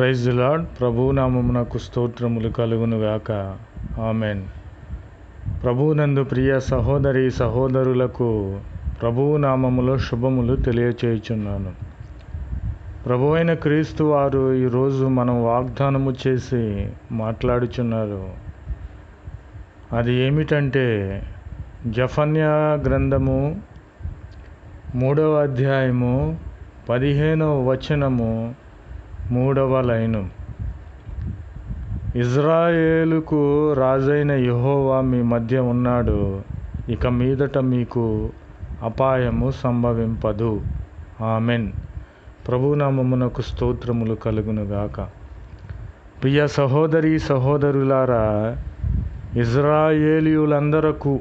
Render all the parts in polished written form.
Praise the lord. ప్రభువు నామమునకు స్తోత్రములు కలుగునుగాక. ఆమెన్. ప్రభువునందు ప్రియ సహోదరి సహోదరులకు ప్రభువు నామములో శుభములు తెలియచేయుచున్నాను. ప్రభువైన క్రీస్తు వారు ఈరోజు మనం వాగ్దానము చేసి మాట్లాడుచున్నారు. అది ఏమిటంటే జఫన్యా గ్రంథము 3వ అధ్యాయము 15వ వచనము 3వ లైను. ఇజ్రాయేలుకు రాజైన యెహోవా మీ మధ్య ఉన్నాడు, ఇక మీదట మీకు అపాయము సంభవింపదు. ఆమెన్. ప్రభునామమునకు స్తోత్రములు కలుగునుగాక. ప్రియ సహోదరి సహోదరులారా, ఇజ్రాయేలీయులందరకు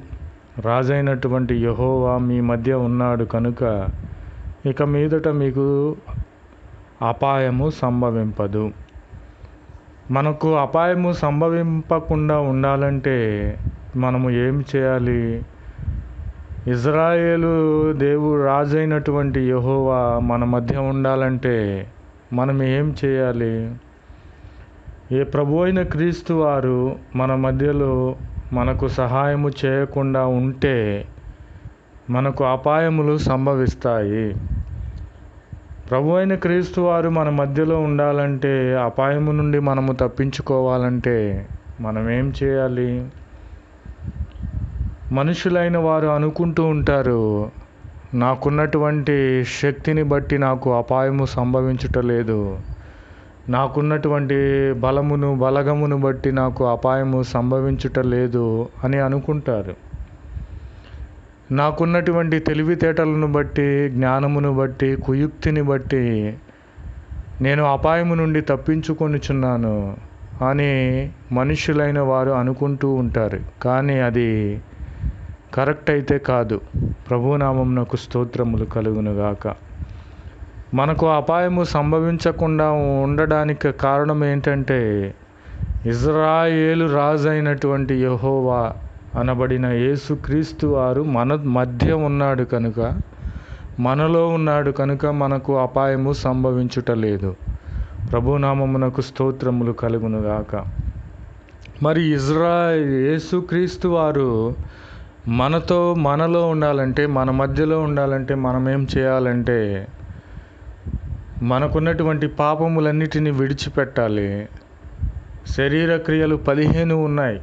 రాజైనటువంటి యెహోవా మీ మధ్య ఉన్నాడు కనుక ఇక మీదట మీకు అపాయము సంభవింపదు. మనకు అపాయము సంభవింపకుండా ఉండాలంటే మనము ఏం చేయాలి? ఇజ్రాయేలు దేవుడు రాజైనటువంటి యెహోవా మన మధ్య ఉండాలంటే మనం ఏం చేయాలి? ఏ ప్రభు అయిన క్రీస్తు వారు మన మధ్యలో మనకు సహాయము చేయకుండా ఉంటే మనకు అపాయములు సంభవిస్తాయి. ప్రభు అయిన క్రీస్తు వారు మన మధ్యలో ఉండాలంటే, అపాయము నుండి మనము తప్పించుకోవాలంటే మనం ఏం చేయాలి? మనుషులైన వారు అనుకుంటూ ఉంటారు, నాకున్నటువంటి శక్తిని బట్టి నాకు అపాయము సంభవించుటలేదు, నాకున్నటువంటి బలగమును బట్టి నాకు అపాయము సంభవించుటలేదు అని అనుకుంటారు. నాకున్నటువంటి తెలివితేటలను బట్టి, జ్ఞానమును బట్టి, కుయుక్తిని బట్టి నేను అపాయము నుండి తప్పించుకొనుచున్నాను అని మనుషులైన వారు అనుకుంటూ ఉంటారు. కానీ అది కరెక్ట్ అయితే కాదు. ప్రభునామమునకు స్తోత్రములు కలుగునుగాక. మనకు అపాయము సంభవించకుండా ఉండడానికి కారణం ఏంటంటే, ఇజ్రాయేలు రాజు అయినటువంటి యెహోవా అనబడిన యేసుక్రీస్తు వారు మన మధ్య ఉన్నాడు కనుక, మనలో ఉన్నాడు కనుక మనకు అపాయము సంభవించుటలేదు. ప్రభునామమునకు స్తోత్రములు కలుగునుగాక. మరి యేసుక్రీస్తు వారు మనలో ఉండాలంటే, మన మధ్యలో ఉండాలంటే మనం ఏం చేయాలంటే, మనకున్నటువంటి పాపములన్నిటినీ విడిచిపెట్టాలి. శరీర క్రియలు 15 ఉన్నాయి.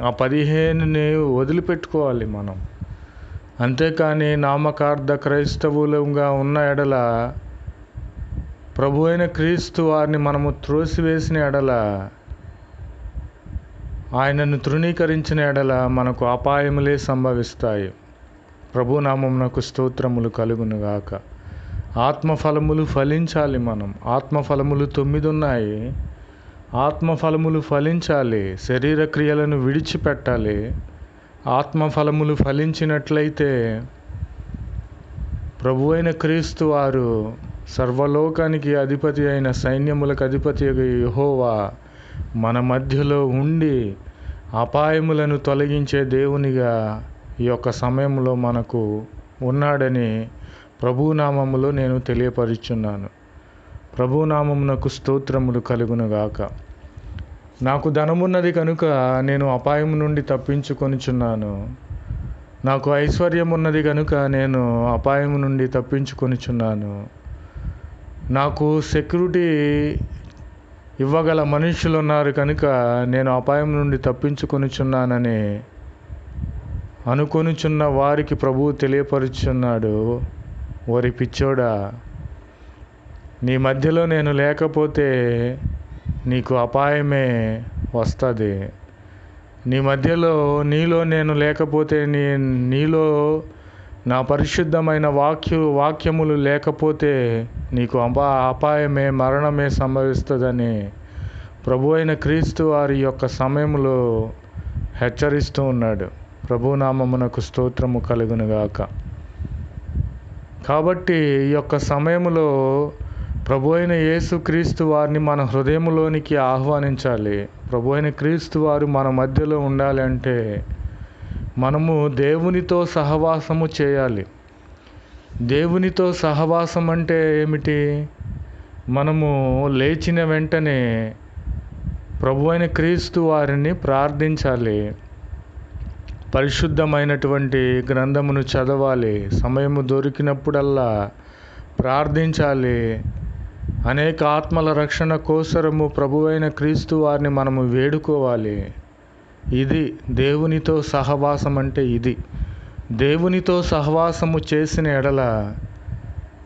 ఆ 15ని వదిలిపెట్టుకోవాలి మనం. అంతేకాని నామకార్థ క్రైస్తవులుగా ఉన్న ఎడల, ప్రభు అయిన క్రీస్తు వారిని మనము త్రోసివేసిన ఎడల, ఆయనను తృణీకరించిన ఎడల మనకు అపాయములే సంభవిస్తాయి. ప్రభునామమునకు స్తోత్రములు కలుగునుగాక. ఆత్మఫలములు ఫలించాలి మనం. ఆత్మఫలములు 9 ఉన్నాయి. ఆత్మఫలములు ఫలించాలి. శరీర క్రియలను విడిచిపెట్టాలి. ఆత్మఫలములు ఫలించినట్లయితే ప్రభు అయిన క్రీస్తు వారు, సర్వలోకానికి అధిపతి అయిన సైన్యములకు అధిపతి యెహోవా మన మధ్యలో ఉండి అపాయములను తొలగించే దేవునిగా ఈ యొక్క సమయంలో మనకు ఉన్నాడని ప్రభునామములో నేను తెలియపరుచున్నాను. ప్రభునామమునకు స్తోత్రములు కలుగునుగాక. నాకు ధనమున్నది కనుక నేను అపాయం నుండి తప్పించుకొనుచున్నాను. నాకు ఐశ్వర్యం ఉన్నది కనుక నేను అపాయం నుండి తప్పించుకొనుచున్నాను. నాకు సెక్యూరిటీ ఇవ్వగల మనుషులు ఉన్నారు కనుక నేను అపాయం నుండి తప్పించుకొనుచున్నానని అనుకొనుచున్న వారికి ప్రభువు తెలియపరుచున్నాడు, ఓరి పిచ్చోడా, నీ మధ్యలో నేను లేకపోతే నీకు అపాయమే వస్తుంది. నీ మధ్యలో నీలో నేను లేకపోతే, నీలో నా పరిశుద్ధమైన వాక్యములు లేకపోతే నీకు అపాయమే, మరణమే సంభవిస్తుందని ప్రభు అయిన క్రీస్తు వారి యొక్క సమయంలో హెచ్చరిస్తూ ఉన్నాడు. ప్రభునామమునకు స్తోత్రము కలుగునుగాక. కాబట్టి ఈ యొక్క సమయంలో ప్రభు అయిన యేసుక్రీస్తు వారిని మన హృదయంలోనికి ఆహ్వానించాలి. ప్రభు అయిన క్రీస్తు వారు మన మధ్యలో ఉండాలి అంటే మనము దేవునితో సహవాసము చేయాలి. దేవునితో సహవాసం అంటే ఏమిటి? మనము లేచిన వెంటనే ప్రభువైన క్రీస్తు వారిని ప్రార్థించాలి. పరిశుద్ధమైనటువంటి గ్రంథమును చదవాలి. సమయము దొరికినప్పుడల్లా ప్రార్థించాలి. అనేక ఆత్మల రక్షణ కోసరము ప్రభువైన క్రీస్తు వారిని మనము వేడుకోవాలి. ఇది దేవునితో సహవాసం అంటే ఇది. దేవునితో సహవాసము చేసిన ఎడల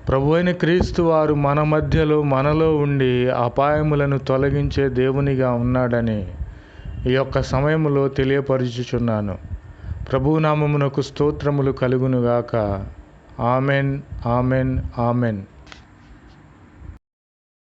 ప్రభువైన క్రీస్తు వారు మన మధ్యలో మనలో ఉండి అపాయములను తొలగించే దేవునిగా ఉన్నాడని ఈ యొక్క సమయములో తెలియపరుచుచున్నాను. ప్రభువు నామమునకు స్తోత్రములు కలుగునుగాక. Amen, amen, amen.